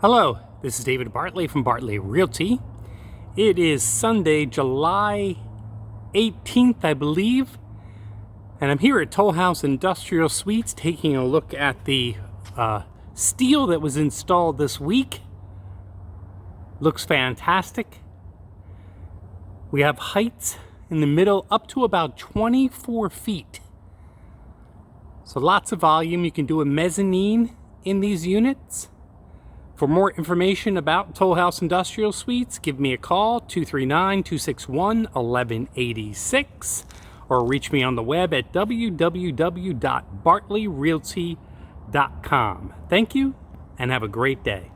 Hello, this is David Bartley from Bartley Realty. It is Sunday, July 18th, I believe, and I'm here at Tollhouse Industrial Suites taking a look at the steel that was installed this week. Looks fantastic. We have heights in the middle up to about 24 feet. So lots of volume. You can do a mezzanine in these units. For more information about Tollhouse Industrial Suites, give me a call, 239-261-1186, or reach me on the web at www.bartleyrealty.com. Thank you, and have a great day.